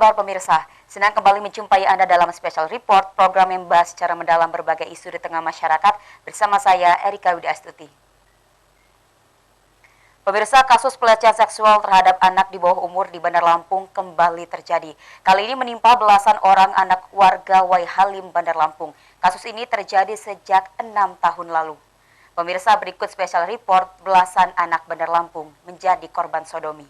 kabar pemirsa? Senang kembali menjumpai Anda dalam Special Report, program yang membahas secara mendalam berbagai isu di tengah masyarakat bersama saya, Erika Widiastuti. Pemirsa, kasus pelecehan seksual terhadap anak di bawah umur di Bandar Lampung kembali terjadi. Kali ini menimpa belasan orang anak warga Waihalim, Bandar Lampung. Kasus ini terjadi sejak 6 tahun lalu. Pemirsa, berikut Special Report, belasan anak Bandar Lampung menjadi korban sodomi.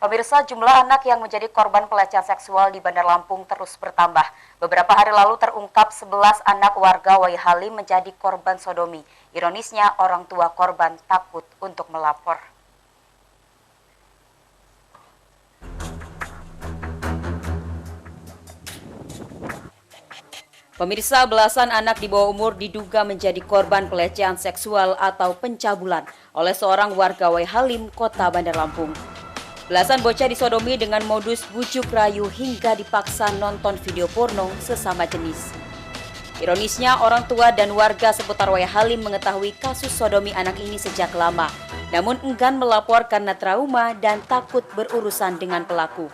Pemirsa, jumlah anak yang menjadi korban pelecehan seksual di Bandar Lampung terus bertambah. Beberapa hari lalu terungkap 11 anak warga Waihalim menjadi korban sodomi. Ironisnya, orang tua korban takut untuk melapor. Pemirsa, belasan anak di bawah umur diduga menjadi korban pelecehan seksual atau pencabulan oleh seorang warga Waihalim, Kota Bandar Lampung. Belasan bocah disodomi dengan modus bujuk rayu hingga dipaksa nonton video porno sesama jenis. Ironisnya, orang tua dan warga seputar Waihalim mengetahui kasus sodomi anak ini sejak lama, namun enggan melapor karena trauma dan takut berurusan dengan pelaku.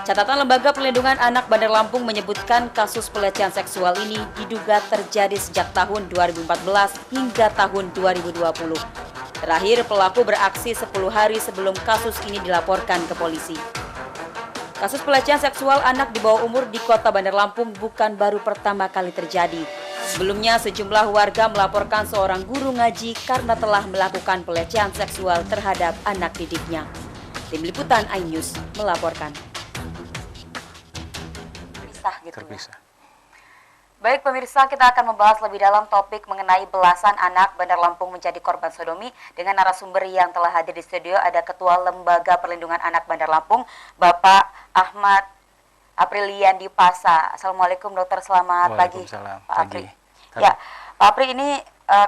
Catatan Lembaga Perlindungan Anak Bandar Lampung menyebutkan kasus pelecehan seksual ini diduga terjadi sejak tahun 2014 hingga tahun 2020. Terakhir, pelaku beraksi 10 hari sebelum kasus ini dilaporkan ke polisi. Kasus pelecehan seksual anak di bawah umur di Kota Bandar Lampung bukan baru pertama kali terjadi. Sebelumnya, sejumlah warga melaporkan seorang guru ngaji karena telah melakukan pelecehan seksual terhadap anak didiknya. Tim Liputan iNews melaporkan. Terpisah. Baik pemirsa, kita akan membahas lebih dalam topik mengenai belasan anak Bandar Lampung menjadi korban sodomi dengan narasumber yang telah hadir di studio. Ada Ketua Lembaga Perlindungan Anak Bandar Lampung, Bapak Ahmad Aprilian Dipasa. Assalamualaikum dokter, selamat pagi Pak Apri. Ya, Pak Apri, ini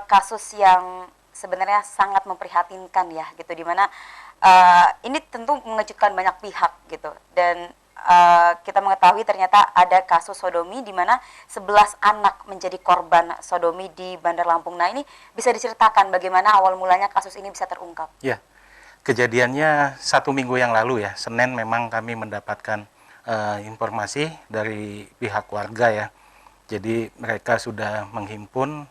kasus yang sebenarnya sangat memprihatinkan ya, gitu, dimana ini tentu mengejutkan banyak pihak gitu, dan kita mengetahui ternyata ada kasus sodomi di mana 11 anak menjadi korban sodomi di Bandar Lampung. Nah, ini bisa diceritakan bagaimana awal mulanya kasus ini bisa terungkap? Ya, kejadiannya 1 minggu yang lalu ya, Senin memang kami mendapatkan informasi dari pihak warga ya. Jadi mereka sudah menghimpun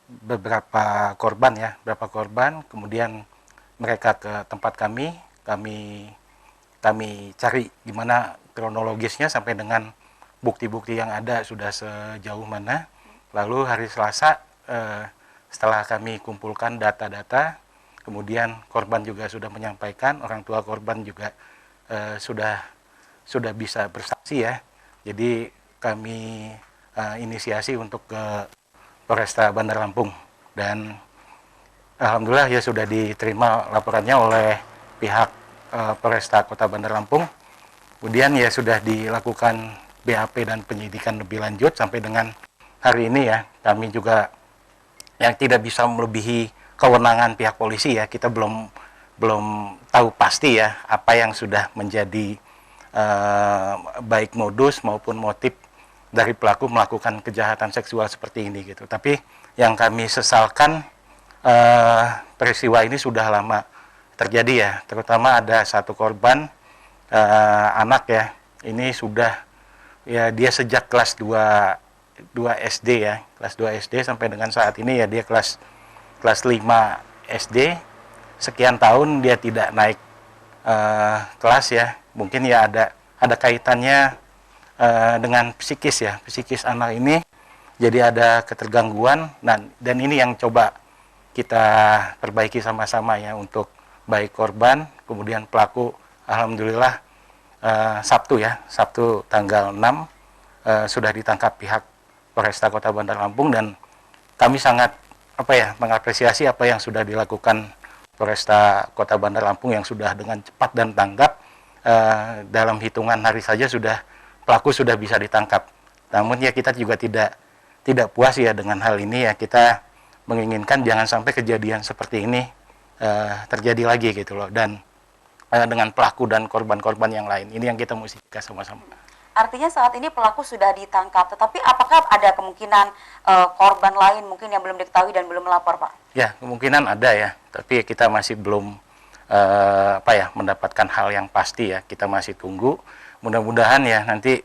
beberapa korban, kemudian mereka ke tempat kami cari gimana kronologisnya sampai dengan bukti-bukti yang ada sudah sejauh mana. Lalu hari Selasa setelah kami kumpulkan data-data, kemudian korban juga sudah menyampaikan, orang tua korban juga sudah bisa bersaksi ya. Jadi kami inisiasi untuk ke Polresta Bandar Lampung, dan alhamdulillah ya sudah diterima laporannya oleh pihak Polresta Kota Bandar Lampung. Kemudian ya sudah dilakukan BAP dan penyidikan lebih lanjut sampai dengan hari ini ya. Kami juga yang tidak bisa melebihi kewenangan pihak polisi ya. Kita belum tahu pasti ya apa yang sudah menjadi baik modus maupun motif dari pelaku melakukan kejahatan seksual seperti ini gitu. Tapi yang kami sesalkan, peristiwa ini sudah lama terjadi ya, terutama ada satu korban anak ya, ini sudah ya, dia sejak kelas 2 SD ya, kelas 2 SD sampai dengan saat ini ya dia kelas 5 SD, sekian tahun dia tidak naik kelas ya. Mungkin ya ada kaitannya dengan psikis anak ini, jadi ada ketergangguan, dan ini yang coba kita perbaiki sama-sama ya, untuk baik korban, kemudian pelaku. Alhamdulillah Sabtu tanggal 6 sudah ditangkap pihak Polresta Kota Bandar Lampung, dan kami sangat mengapresiasi apa yang sudah dilakukan Polresta Kota Bandar Lampung yang sudah dengan cepat dan tanggap, dalam hitungan hari saja pelaku sudah bisa ditangkap. Namun ya kita juga tidak puas ya dengan hal ini ya, kita menginginkan jangan sampai kejadian seperti ini terjadi lagi gitu loh, dan dengan pelaku dan korban-korban yang lain. Ini yang kita mesti sama-sama. Artinya saat ini pelaku sudah ditangkap, tetapi apakah ada kemungkinan korban lain mungkin yang belum diketahui dan belum melapor, Pak? Ya, kemungkinan ada ya, tapi kita masih belum mendapatkan hal yang pasti ya. Kita masih tunggu. Mudah-mudahan ya nanti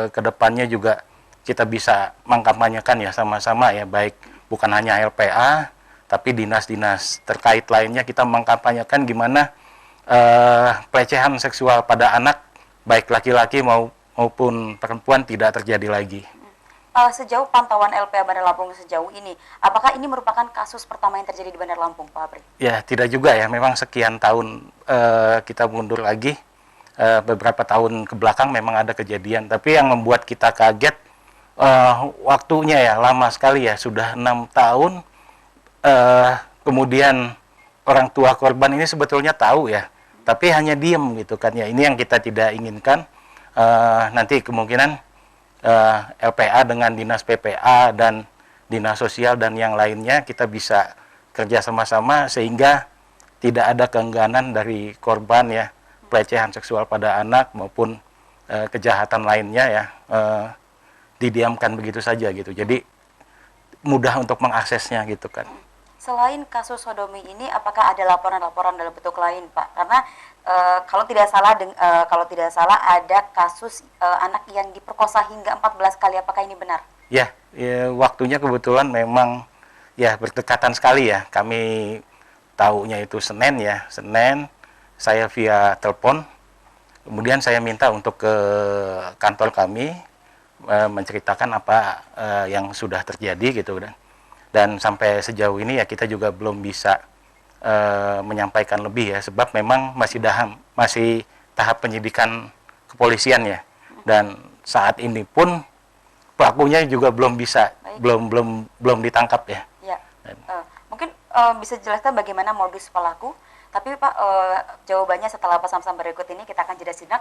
ke depannya juga kita bisa mengkampanyekan ya sama-sama ya, baik bukan hanya LPA, tapi dinas-dinas terkait lainnya kita mengkampanyekan gimana pelecehan seksual pada anak baik laki-laki maupun perempuan tidak terjadi lagi. Sejauh pantauan LPA Bandar Lampung sejauh ini, apakah ini merupakan kasus pertama yang terjadi di Bandar Lampung, Pak Apri? Ya, tidak juga ya. Memang sekian tahun kita mundur lagi, beberapa tahun ke belakang memang ada kejadian. Tapi yang membuat kita kaget, waktunya ya lama sekali ya, sudah 6 tahun. Kemudian orang tua korban ini sebetulnya tahu ya, tapi hanya diem gitu kan ya. Ini yang kita tidak inginkan. Nanti kemungkinan LPA dengan dinas PPA dan dinas sosial dan yang lainnya kita bisa kerja sama-sama sehingga tidak ada keengganan dari korban ya, pelecehan seksual pada anak maupun kejahatan lainnya ya, didiamkan begitu saja gitu. Jadi mudah untuk mengaksesnya gitu kan. Selain kasus sodomi ini, apakah ada laporan-laporan dalam bentuk lain, Pak? Karena kalau tidak salah ada kasus anak yang diperkosa hingga 14 kali. Apakah ini benar? Ya, waktunya kebetulan memang ya berdekatan sekali ya. Kami tahunya itu Senin ya, Senin saya via telepon. Kemudian saya minta untuk ke kantor kami menceritakan apa yang sudah terjadi gitu kan. Dan sampai sejauh ini ya kita juga belum bisa menyampaikan lebih ya, sebab memang masih tahap penyidikan kepolisian ya, dan saat ini pun pelakunya juga belum ditangkap ya. Ya. Mungkin bisa jelaskan bagaimana modus pelaku, tapi Pak jawabannya setelah pesan-pesan berikut ini. Kita akan jeda sejenak.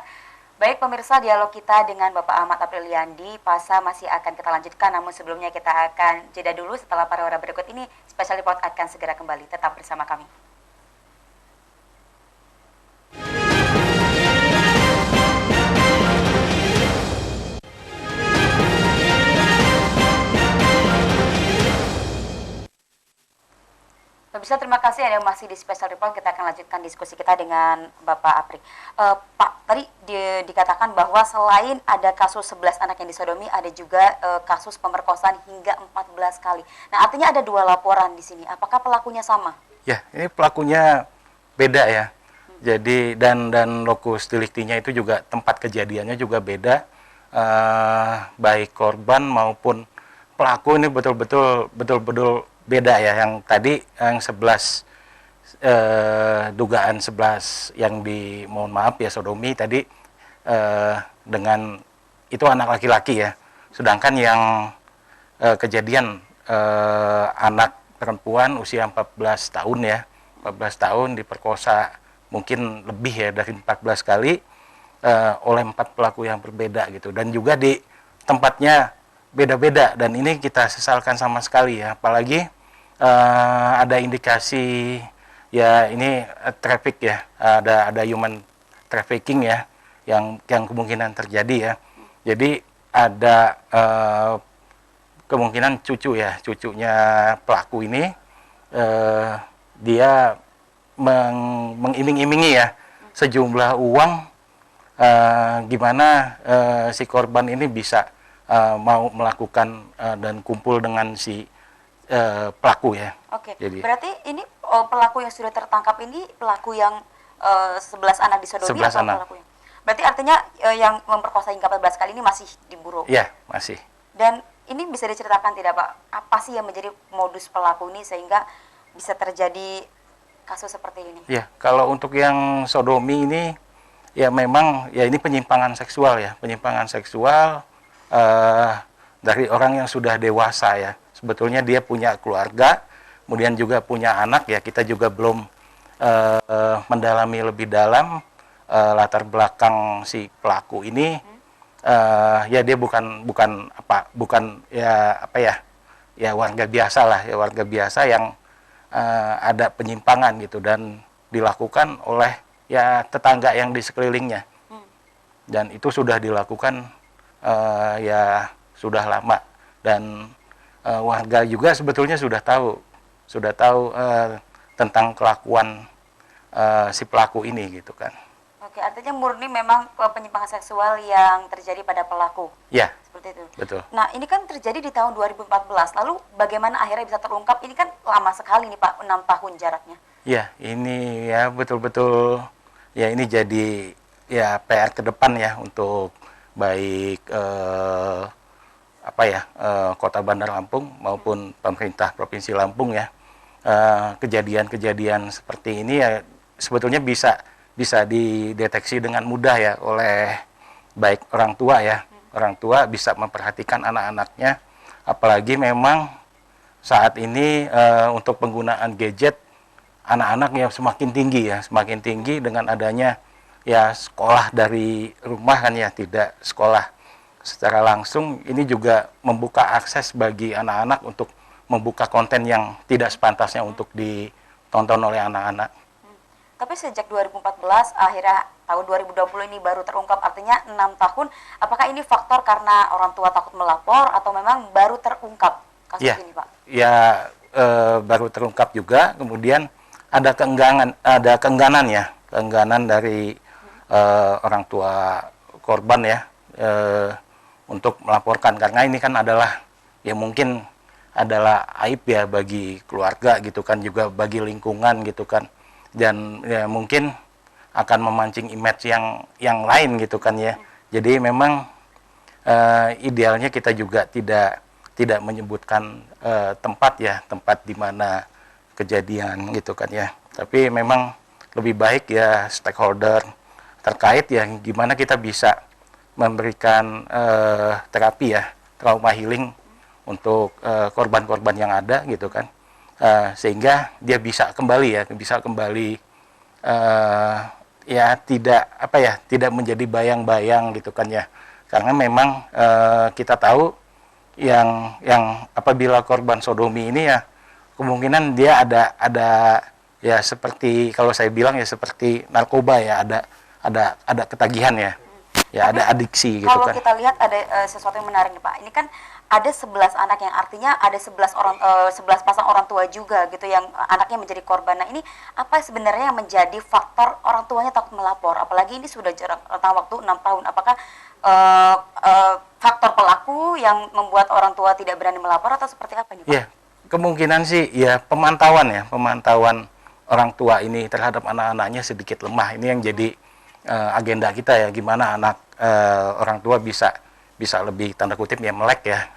Baik pemirsa, dialog kita dengan Bapak Ahmad Apriliandi PASA masih akan kita lanjutkan, namun sebelumnya kita akan jeda dulu. Setelah pariwara berikut ini, Special Report akan segera kembali. Tetap bersama kami. Pemirsa, terima kasih Anda masih di Special Report. Kita akan lanjutkan diskusi kita dengan Bapak Apri. Pak, tadi dikatakan bahwa selain ada kasus 11 anak yang disodomi, ada juga kasus pemerkosaan hingga 14 kali. Nah, artinya ada 2 laporan di sini. Apakah pelakunya sama? Ya, ini pelakunya beda ya. Jadi dan lokus deliktinya itu juga, tempat kejadiannya juga beda. Baik korban maupun pelaku ini betul-betul beda ya. Yang tadi yang 11 dugaan 11 yang mohon maaf ya sodomi tadi dengan itu anak laki-laki ya. Sedangkan yang kejadian anak perempuan usia 14 tahun ya. 14 tahun diperkosa mungkin lebih ya dari 14 kali oleh 4 pelaku yang berbeda gitu, dan juga di tempatnya beda-beda, dan ini kita sesalkan sama sekali ya. Apalagi ada indikasi ya ini traffic ya, ada human trafficking ya yang kemungkinan terjadi ya. Jadi ada kemungkinan cucunya pelaku ini dia mengiming-imingi ya sejumlah uang, gimana si korban ini bisa mau melakukan dan kumpul dengan si pelaku ya. Oke. Jadi, berarti ini pelaku yang sudah tertangkap ini pelaku yang 11 anak disodomi 11 atau anak. pelaku yang? Berarti artinya yang memperkosa hingga 14 kali ini masih diburu. Iya, masih. Dan ini bisa diceritakan tidak Pak, apa sih yang menjadi modus pelaku ini sehingga bisa terjadi kasus seperti ini? Ya, kalau untuk yang sodomi ini ya memang ya ini penyimpangan seksual ya, penyimpangan seksual dari orang yang sudah dewasa ya. Sebetulnya dia punya keluarga, kemudian juga punya anak ya. Kita juga belum mendalami lebih dalam latar belakang si pelaku ini. Ya dia bukan warga biasa lah, ya warga biasa yang ada penyimpangan gitu, dan dilakukan oleh ya tetangga yang di sekelilingnya. Dan itu sudah dilakukan ya sudah lama, dan warga juga sebetulnya sudah tahu tentang kelakuan si pelaku ini gitu kan. Oke, artinya murni memang penyimpangan seksual yang terjadi pada pelaku. Ya, Seperti itu. betul. Nah, ini kan terjadi di tahun 2014. Lalu bagaimana akhirnya bisa terungkap? Ini kan lama sekali nih Pak, 6 tahun jaraknya. Ya, ini ya betul-betul ya, ini jadi ya PR ke depan ya untuk baik Kota Bandar Lampung maupun pemerintah Provinsi Lampung ya. Kejadian-kejadian seperti ini ya sebetulnya bisa dideteksi dengan mudah ya oleh baik orang tua ya. Orang tua bisa memperhatikan anak-anaknya, apalagi memang saat ini untuk penggunaan gadget anak-anak ya semakin tinggi dengan adanya ya sekolah dari rumah kan ya, tidak sekolah secara langsung. Ini juga membuka akses bagi anak-anak untuk membuka konten yang tidak sepantasnya untuk ditonton oleh anak-anak. Tapi sejak 2014 akhirnya tahun 2020 ini baru terungkap, artinya 6 tahun. Apakah ini faktor karena orang tua takut melapor atau memang baru terungkap kasus ini Pak? Ya, baru terungkap juga, kemudian ada keengganan dari orang tua korban ya, untuk melaporkan, karena ini kan adalah ya mungkin adalah aib ya bagi keluarga gitu kan, juga bagi lingkungan gitu kan, dan ya mungkin akan memancing image yang lain gitu kan ya. Jadi memang idealnya kita juga tidak menyebutkan tempat di mana kejadian gitu kan ya. Tapi memang lebih baik ya stakeholder terkait ya, gimana kita bisa memberikan terapi ya, trauma healing untuk korban-korban yang ada gitu kan, sehingga dia bisa kembali tidak menjadi bayang-bayang gitu kan ya. Karena memang kita tahu yang apabila korban sodomi ini ya kemungkinan dia ada ya, seperti kalau saya bilang ya seperti narkoba ya, ada ketagihan ya. Ya, ada adiksi gitu kalau kan. Kalau kita lihat ada sesuatu yang menarik nih Pak. Ini kan ada 11 anak, yang artinya ada 11 pasang orang tua juga gitu yang anaknya menjadi korban. Nah, ini apa sebenarnya yang menjadi faktor orang tuanya takut melapor? Apalagi ini sudah jarak rentang waktu 6 tahun. Apakah faktor pelaku yang membuat orang tua tidak berani melapor atau seperti apa nih Pak? Ya, kemungkinan sih ya pemantauan orang tua ini terhadap anak-anaknya sedikit lemah. Ini yang jadi agenda kita ya, gimana orang tua bisa lebih tanda kutip ya melek ya,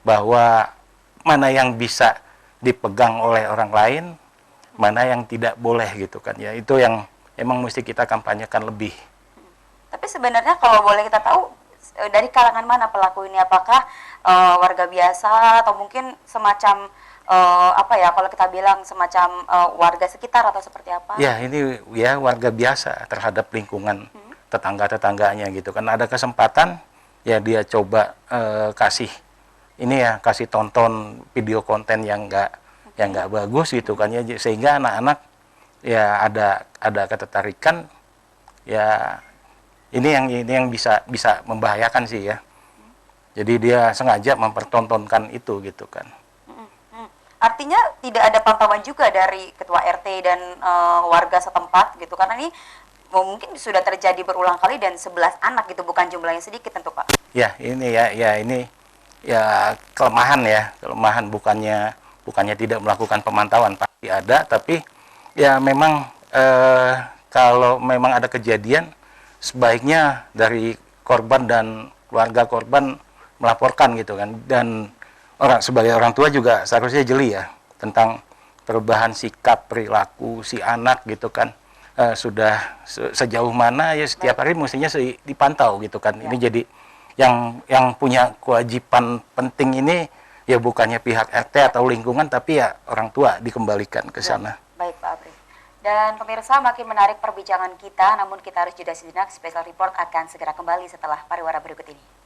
bahwa mana yang bisa dipegang oleh orang lain, mana yang tidak boleh gitu kan ya. Itu yang emang mesti kita kampanyekan lebih. Tapi sebenarnya kalau boleh kita tahu dari kalangan mana pelaku ini? Apakah warga biasa atau mungkin semacam kalau kita bilang semacam warga sekitar atau seperti apa? Ya, ini ya warga biasa terhadap lingkungan tetangga-tetangganya gitu kan. Ada kesempatan ya dia coba kasih tonton video konten yang nggak bagus gitu kan ya, sehingga anak-anak ya ada ketertarikan ya. Ini yang bisa membahayakan sih ya. Jadi dia sengaja mempertontonkan itu gitu kan. Artinya tidak ada pantauan juga dari ketua RT dan warga setempat gitu, karena ini mungkin sudah terjadi berulang kali dan 11 anak gitu, bukan jumlahnya sedikit tentu Pak. Ya, ini ini kelemahan, bukannya tidak melakukan pemantauan, pasti ada, tapi ya memang kalau memang ada kejadian sebaiknya dari korban dan keluarga korban melaporkan gitu kan. Dan sebagai orang tua juga seharusnya jeli ya tentang perubahan sikap perilaku si anak gitu kan, sudah sejauh mana ya setiap hari mestinya dipantau gitu kan ya. Ini jadi yang punya kewajiban penting ini ya bukannya pihak RT atau lingkungan, tapi ya orang tua dikembalikan ke sana. Baik Pak Apri. Dan pemirsa, makin menarik perbincangan kita, namun kita harus jeda sejenak. Special Report akan segera kembali setelah pariwara berikut ini.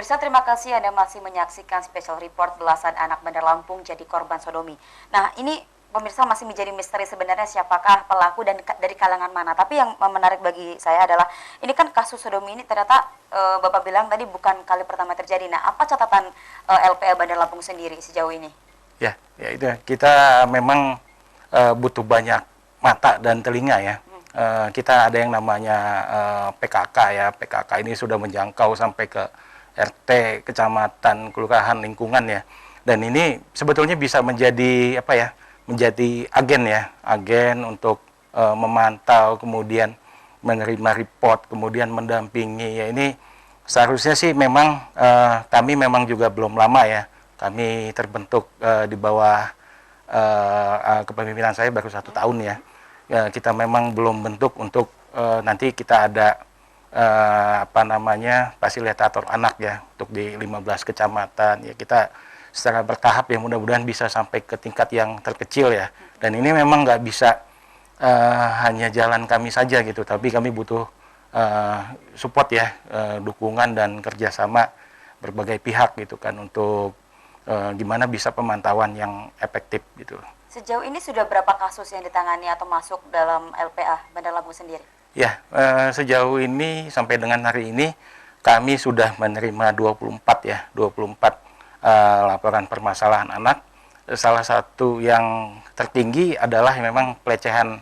Pemirsa, terima kasih Anda masih menyaksikan special report belasan anak Bandar Lampung jadi korban sodomi. Nah, ini pemirsa masih menjadi misteri sebenarnya siapakah pelaku dan dari kalangan mana. Tapi yang menarik bagi saya adalah ini kan kasus sodomi ini ternyata Bapak bilang tadi bukan kali pertama terjadi. Nah, apa catatan LPA Bandar Lampung sendiri sejauh ini? Ya, ya itu kita memang butuh banyak mata dan telinga ya. Kita ada yang namanya PKK ya. PKK ini sudah menjangkau sampai ke RT, kecamatan, kelurahan, lingkungan ya. Dan ini sebetulnya bisa menjadi apa ya? Menjadi agen ya, agen untuk memantau, kemudian menerima report, kemudian mendampingi ya. Ini seharusnya sih memang kami memang juga belum lama ya. Kami terbentuk di bawah kepemimpinan saya baru 1 tahun ya. Kita memang belum bentuk untuk nanti kita ada fasilitator anak ya untuk di 15 kecamatan ya. Kita secara bertahap ya, mudah-mudahan bisa sampai ke tingkat yang terkecil ya. Dan ini memang nggak bisa hanya jalan kami saja gitu, tapi kami butuh support ya, dukungan dan kerjasama berbagai pihak gitu kan untuk gimana bisa pemantauan yang efektif gitu. Sejauh ini sudah berapa kasus yang ditangani atau masuk dalam LPA Bandar Lampung sendiri? Ya, sejauh ini sampai dengan hari ini kami sudah menerima 24 ya, 24 laporan permasalahan anak. Salah satu yang tertinggi adalah memang pelecehan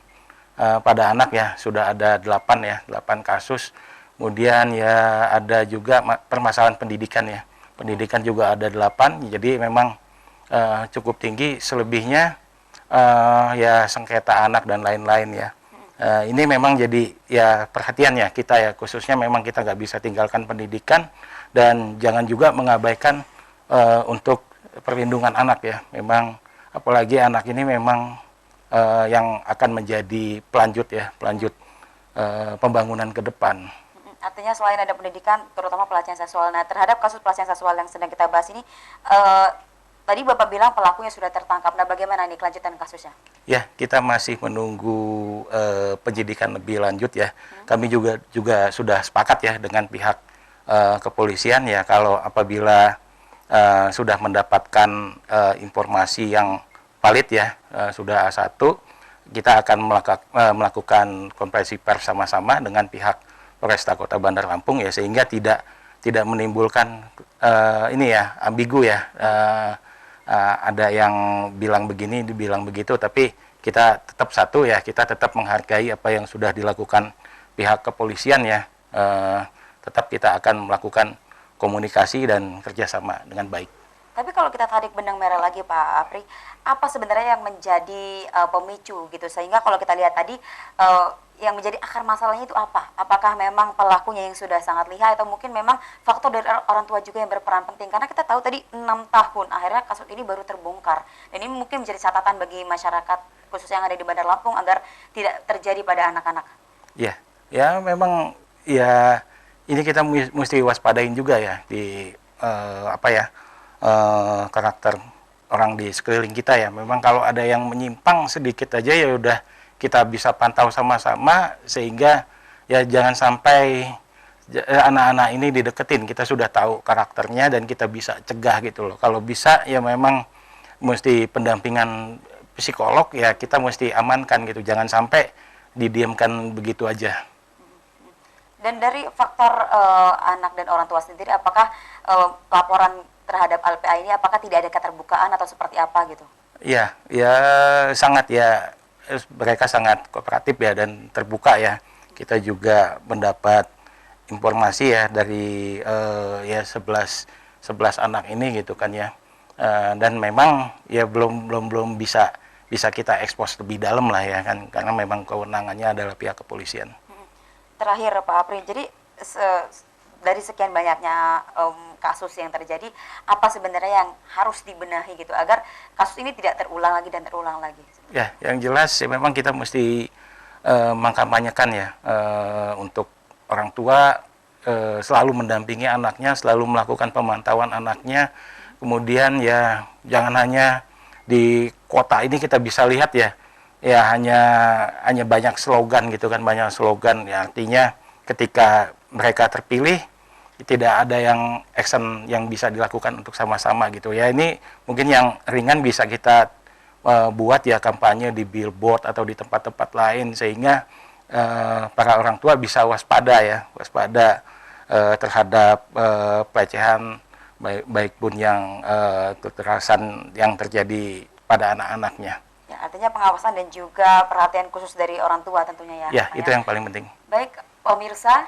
pada anak ya, sudah ada 8 ya, 8 kasus. Kemudian ya ada juga permasalahan pendidikan ya. Pendidikan juga ada 8, jadi memang cukup tinggi. Selebihnya ya sengketa anak dan lain-lain ya. Ini memang jadi ya perhatian ya kita ya, khususnya memang kita nggak bisa tinggalkan pendidikan dan jangan juga mengabaikan untuk perlindungan anak ya. Memang apalagi anak ini memang yang akan menjadi pelanjut ya, pelanjut pembangunan ke depan. Artinya selain ada pendidikan, terutama pelecehan seksual. Nah, terhadap kasus pelecehan seksual yang sedang kita bahas ini, tadi Bapak bilang pelakunya sudah tertangkap. Nah, bagaimana nih kelanjutan kasusnya? Ya, kita masih menunggu penyidikan lebih lanjut ya. Kami juga sudah sepakat ya dengan pihak kepolisian ya, kalau apabila sudah mendapatkan informasi yang valid ya, sudah A1, kita akan melakukan konferensi pers sama-sama dengan pihak Polresta Kota Bandar Lampung ya, sehingga tidak menimbulkan ini ya, ambigu ya. Ada yang bilang begini, dibilang begitu, tapi kita tetap satu ya, kita tetap menghargai apa yang sudah dilakukan pihak kepolisian ya. Tetap kita akan melakukan komunikasi dan kerjasama dengan baik. Tapi kalau kita tarik benang merah lagi Pak Apri, apa sebenarnya yang menjadi pemicu gitu, sehingga kalau kita lihat tadi yang menjadi akar masalahnya itu apa? Apakah memang pelakunya yang sudah sangat lihai atau mungkin memang faktor dari orang tua juga yang berperan penting? Karena kita tahu tadi 6 tahun akhirnya kasus ini baru terbongkar. Dan ini mungkin menjadi catatan bagi masyarakat khususnya yang ada di Bandar Lampung agar tidak terjadi pada anak-anak. Ya, ya memang ya ini kita mesti waspadain juga ya di karakter orang di sekeliling kita ya. Memang kalau ada yang menyimpang sedikit aja ya udah kita bisa pantau sama-sama, sehingga ya jangan sampai anak-anak ini dideketin. Kita sudah tahu karakternya dan kita bisa cegah gitu loh. Kalau bisa ya memang mesti pendampingan psikolog ya, kita mesti amankan gitu. Jangan sampai didiamkan begitu aja. Dan dari faktor anak dan orang tua sendiri, apakah laporan terhadap LPA ini apakah tidak ada keterbukaan atau seperti apa gitu? Ya, ya sangat ya, mereka sangat kooperatif ya dan terbuka ya. Kita juga mendapat informasi ya dari ya 11 anak ini gitu kan ya. Dan memang ya belum bisa kita ekspos lebih dalam lah ya kan, karena memang kewenangannya adalah pihak kepolisian. Terakhir Pak Apri, jadi dari sekian banyaknya kasus yang terjadi, apa sebenarnya yang harus dibenahi gitu agar kasus ini tidak terulang lagi dan terulang lagi? Ya, yang jelas ya memang kita mesti mengkampanyekan ya untuk orang tua selalu mendampingi anaknya, selalu melakukan pemantauan anaknya. Kemudian ya jangan hanya di kota ini kita bisa lihat ya, ya hanya banyak slogan gitu kan, banyak slogan ya, artinya ketika mereka terpilih tidak ada yang action yang bisa dilakukan untuk sama-sama gitu ya. Ini mungkin yang ringan bisa kita buat ya kampanye di billboard atau di tempat-tempat lain sehingga para orang tua bisa waspada terhadap pelecehan baik pun yang kekerasan yang terjadi pada anak-anaknya. Ya, artinya pengawasan dan juga perhatian khusus dari orang tua tentunya ya. Ya, itu yang paling penting. Baik, pemirsa,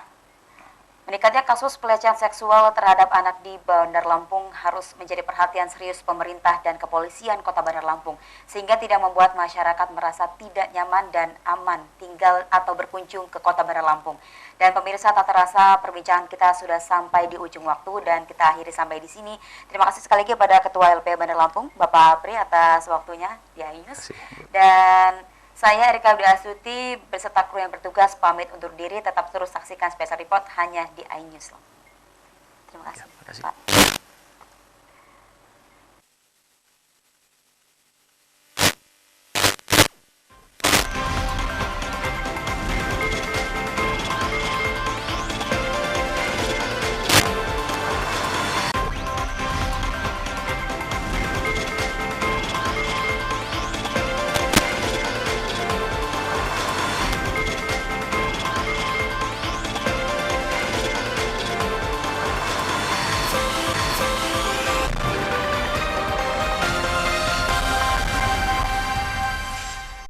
meningkatnya kasus pelecehan seksual terhadap anak di Bandar Lampung harus menjadi perhatian serius pemerintah dan kepolisian Kota Bandar Lampung, sehingga tidak membuat masyarakat merasa tidak nyaman dan aman tinggal atau berkunjung ke Kota Bandar Lampung. Dan pemirsa, tak terasa perbincangan kita sudah sampai di ujung waktu dan kita akhiri sampai di sini. Terima kasih sekali lagi pada Ketua LP Bandar Lampung, Bapak Pri, atas waktunya di iNews. Dan saya Erika Abdi Astuti beserta kru yang bertugas pamit undur diri. Tetap terus saksikan Special Report hanya di iNews. Terima kasih, Terima kasih. Pak.